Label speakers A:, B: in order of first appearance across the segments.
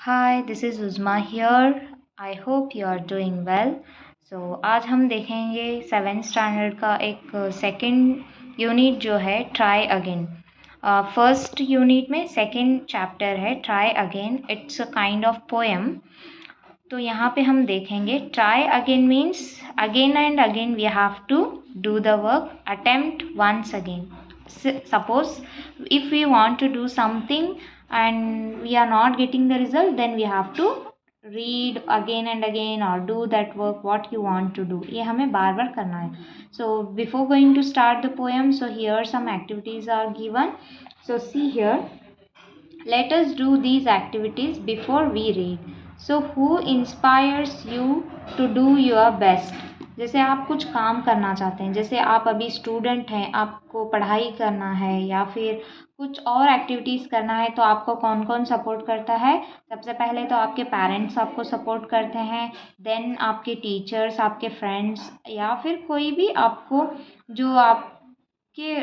A: Hi, this is Uzma here. I hope you are doing well. आज हम देखेंगे 7th standard का एक सेकंड यूनिट जो है ट्राई अगेन। फर्स्ट यूनिट में सेकंड चैप्टर है try again. It's a kind of poem. तो यहाँ पे हम देखेंगे try again means again and again we have to do the work, attempt once again. Suppose if we want to do something and we are not getting the result, then we have to read again and again or do that work what you want to do. ये हमें बार बार करना है. So before going to start the poem, so here some activities are given. So see here, let us do these activities before we read. So who inspires you to do your best? जैसे आप कुछ काम करना चाहते हैं, जैसे आप अभी स्टूडेंट हैं, आपको पढ़ाई करना है या फिर कुछ और एक्टिविटीज़ करना है, तो आपको कौन कौन सपोर्ट करता है? सबसे पहले तो आपके पेरेंट्स आपको सपोर्ट करते हैं, देन आपके टीचर्स, आपके फ्रेंड्स या फिर कोई भी आपको जो आपके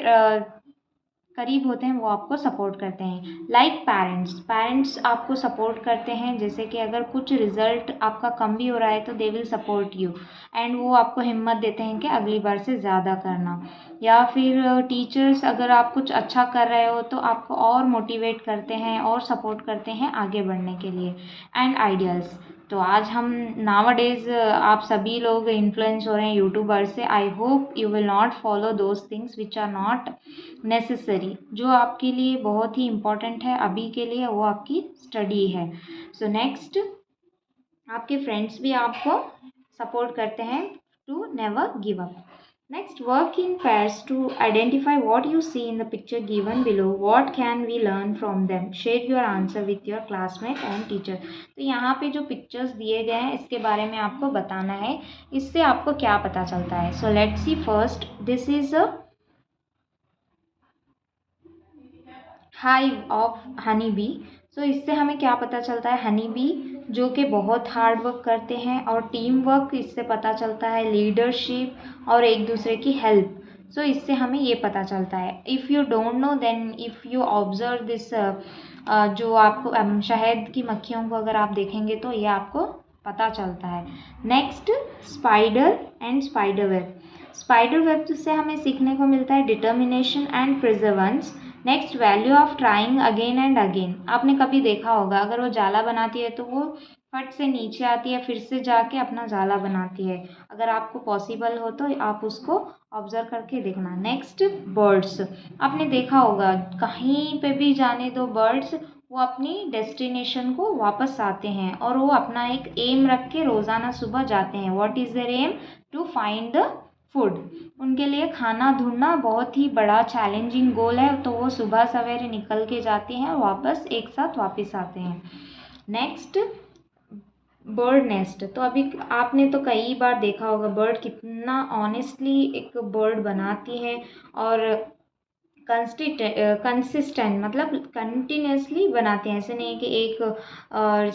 A: करीब होते हैं वो आपको सपोर्ट करते हैं. लाइक पेरेंट्स आपको सपोर्ट करते हैं. जैसे कि अगर कुछ रिजल्ट आपका कम भी हो रहा है तो they will support you and वो आपको हिम्मत देते हैं कि अगली बार से ज़्यादा करना. या फिर टीचर्स अगर आप कुछ अच्छा कर रहे हो तो आपको और मोटिवेट करते हैं और सपोर्ट करते हैं आगे बढ़ने के लिए. एंड आइडियाज़, तो आज हम नाउअडेज आप सभी लोग इन्फ्लुएंस हो रहे हैं यूट्यूबर से. I hope you will not follow those things which are not necessary. जो आपके लिए बहुत ही इम्पॉर्टेंट है अभी के लिए वो आपकी स्टडी है. सो नेक्स्ट, आपके फ्रेंड्स भी आपको सपोर्ट करते हैं to never give up. Next, work in pairs to identify what you see in the picture given below. What can we learn from them? Share your answer with your classmate and teacher. तो यहाँ पे जो pictures दिए गए हैं इसके बारे में आपको बताना है, इससे आपको क्या पता चलता है. So let's see first. This is a hive of honey bee. So इससे हमें क्या पता चलता है? हनी बी जो कि बहुत हार्ड वर्क करते हैं और टीम वर्क इससे पता चलता है, लीडरशिप और एक दूसरे की हेल्प. सो इससे हमें ये पता चलता है. If you don't know then if you observe this, जो आपको शहद की मक्खियों को अगर आप देखेंगे तो ये आपको पता चलता है. Next, spider and spider web. Spider web से हमें सीखने को मिलता है determination and प्रिजर्वेंस. Next, value of trying again and again. आपने कभी देखा होगा अगर वो जाला बनाती है तो वो फट से नीचे आती है, फिर से जाके अपना जाला बनाती है. अगर आपको पॉसिबल हो तो आप उसको ऑब्जर्व करके देखना. Next, birds. आपने देखा होगा कहीं पे भी जाने दो बर्ड्स, वो अपनी डेस्टिनेशन को वापस आते हैं और वो अपना एक एम रख के रोज़ाना सुबह जाते हैं. What is their aim? To find the food. उनके लिए खाना ढूंढना बहुत ही बड़ा चैलेंजिंग गोल है, तो वो सुबह सवेरे निकल के जाते हैं, वापस एक साथ वापस आते हैं. Next, bird nest. तो अभी आपने तो कई बार देखा होगा बर्ड कितना ऑनेस्टली एक बर्ड बनाती है और कंसिस्टेंट मतलब कंटिन्यूसली बनाते हैं. ऐसे नहीं कि एक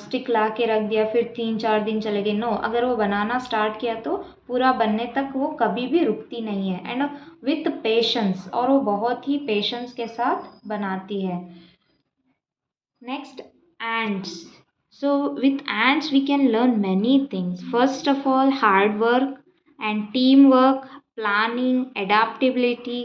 A: स्टिक ला के रख दिया फिर 3-4 दिन चले गए. नो, अगर वो बनाना स्टार्ट किया तो पूरा बनने तक वो कभी भी रुकती नहीं है. एंड विथ पेशेंस, और वो बहुत ही पेशेंस के साथ बनाती है. Next, ends. So with ants we can learn many things. First of all, hard work and teamwork, planning, adaptability,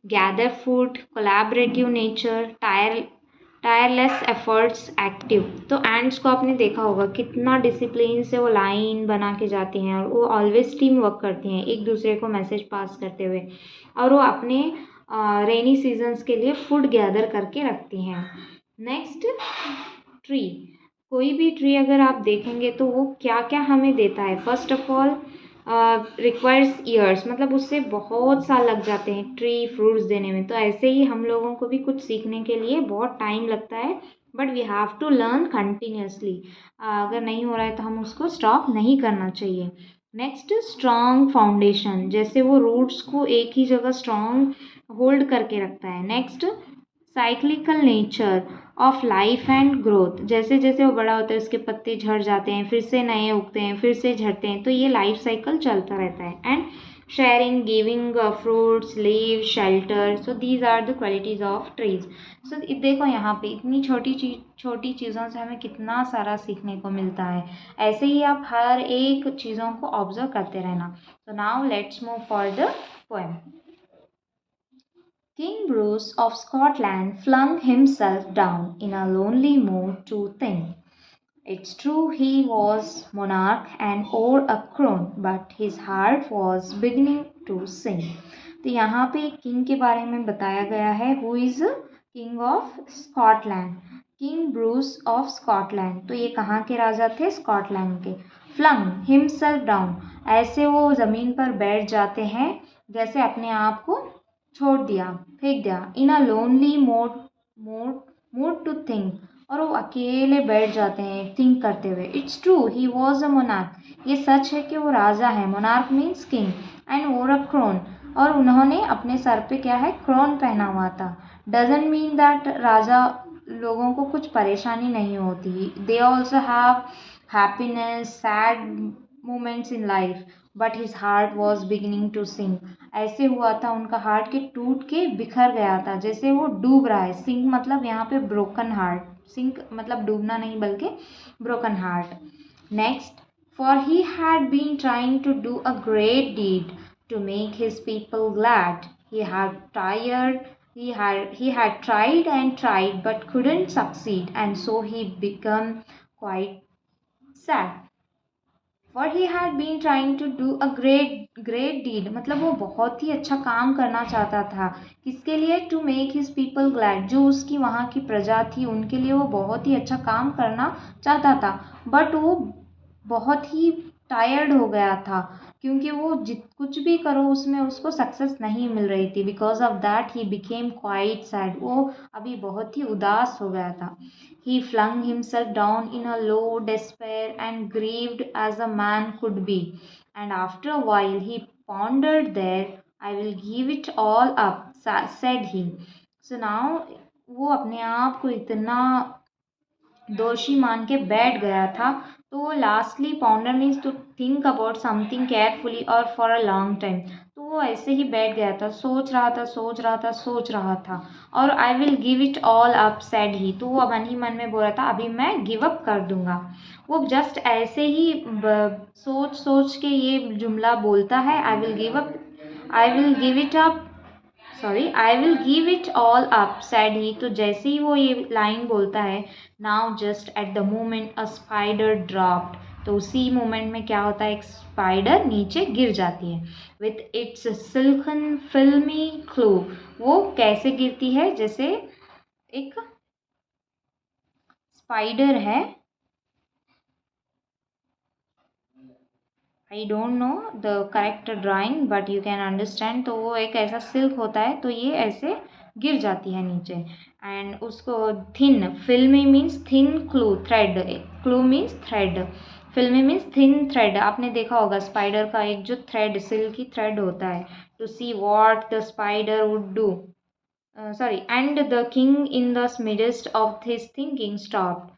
A: gather food, collaborative nature, tireless efforts, active. तो ants को आपने देखा होगा कितना डिसिप्लिन से वो लाइन बना के जाती हैं और वो ऑलवेज टीम वर्क करती हैं एक दूसरे को मैसेज पास करते हुए, और वो अपने रेनी सीजन्स के लिए फूड गैदर करके रखती हैं. Next, tree. कोई भी ट्री अगर आप देखेंगे तो वो क्या क्या हमें देता है. First of all, requires years, मतलब उससे बहुत साल लग जाते हैं ट्री फ्रूट्स देने में. तो ऐसे ही हम लोगों को भी कुछ सीखने के लिए बहुत टाइम लगता है, but we have to learn continuously. अगर नहीं हो रहा है तो हम उसको स्टॉप नहीं करना चाहिए. Next, strong foundation. जैसे वो रूट्स को एक ही जगह स्ट्रॉन्ग होल्ड करके रखता है. Next, cyclical nature of life and growth. जैसे जैसे वो बड़ा होता है उसके पत्ते झड़ जाते हैं, फिर से नए उगते हैं, फिर से झड़ते हैं, तो ये लाइफ साइकिल चलता रहता है. And sharing, giving fruits, leaves, shelter. So these are the qualities of trees. So देखो यहाँ पे इतनी छोटी चीज़ों से हमें कितना सारा सीखने को मिलता है. ऐसे ही आप हर एक चीज़ों को ऑब्जर्व करते रहना. So now let's move for the poem. King Bruce of Scotland flung himself down in a lonely mood to think. It's true he was monarch and wore a crown, but his heart was beginning to sing. तो यहाँ पे king के बारे में बताया गया है. Who is king of Scotland? King Bruce of Scotland. तो ये कहाँ के राजा थे? स्कॉटलैंड के. फ्लंग हिमसेल्फ डाउन, ऐसे वो जमीन पर बैठ जाते हैं जैसे अपने आप को छोड़ दिया, फेंक दिया. In a lonely mood to think, और वो अकेले बैठ जाते हैं थिंक करते हुए. It's true he was a monarch, ये सच है कि वो राजा है. Monarch means king. एंड वोर अ क्रोन, और उन्होंने अपने सर पे क्या है? क्रोन पहना हुआ था. डजंट मीन दैट राजा लोगों को कुछ परेशानी नहीं होती. They also have happiness, sad moments in life, but his heart was beginning to sink. ऐसे हुआ था उनका हार्ट के टूट के बिखर गया था, जैसे वो डूब रहा है. सिंक मतलब यहाँ पे ब्रोकन हार्ट. सिंक मतलब डूबना नहीं बल्कि broken heart. Next, for he had been trying to do a great deed to make his people glad. He had tried and tried but couldn't succeed, and so he became quite sad. For he had been trying to do a great deed, मतलब वो बहुत ही अच्छा काम करना चाहता था. किसके लिए? To make his people glad, जो उसकी वहाँ की प्रजा थी उनके लिए वो बहुत ही अच्छा काम करना चाहता था. बट वो बहुत ही टायर्ड हो गया था, क्योंकि वो कुछ भी करो उसमें उसको सक्सेस नहीं मिल रही थी. Because of that he became quite sad, वो अभी बहुत ही उदास हो गया था. He flung himself down in a low despair and grieved as a man could be. And after a while he pondered there, I will give it all up, said he. So now वो अपने आप को इतना दोषी मान के बैठ गया था. तो वो lastly ponder means to think about something carefully और फॉर अ लॉन्ग टाइम. तो वो ऐसे ही बैठ गया था, सोच रहा था. और आई will give it all up said he, तो वो मन ही मन में बोल रहा था अभी मैं गिव अप कर दूंगा. वो जस्ट ऐसे ही सोच के ये जुमला बोलता है, I will give it all up said he. तो जैसे ही वो ये लाइन बोलता है, now just at the moment a spider dropped, तो उसी मोमेंट में क्या होता है? एक स्पाइडर नीचे गिर जाती है. विथ इट्स सिल्कन फिल्मी क्लू, वो कैसे गिरती है? जैसे एक स्पाइडर है, I don't know the correct drawing but you can understand. तो वो एक ऐसा सिल्क होता है, तो ये ऐसे गिर जाती है नीचे. एंड उसको थिन, फिल्मी means thin clue, thread. Clue means thread, फिल्मी मीन्स थिन थ्रेड. आपने देखा होगा स्पाइडर का एक जो थ्रेड, सिल्क की थ्रेड होता है. To see what the spider would do, and the king in the midst of his thinking stopped.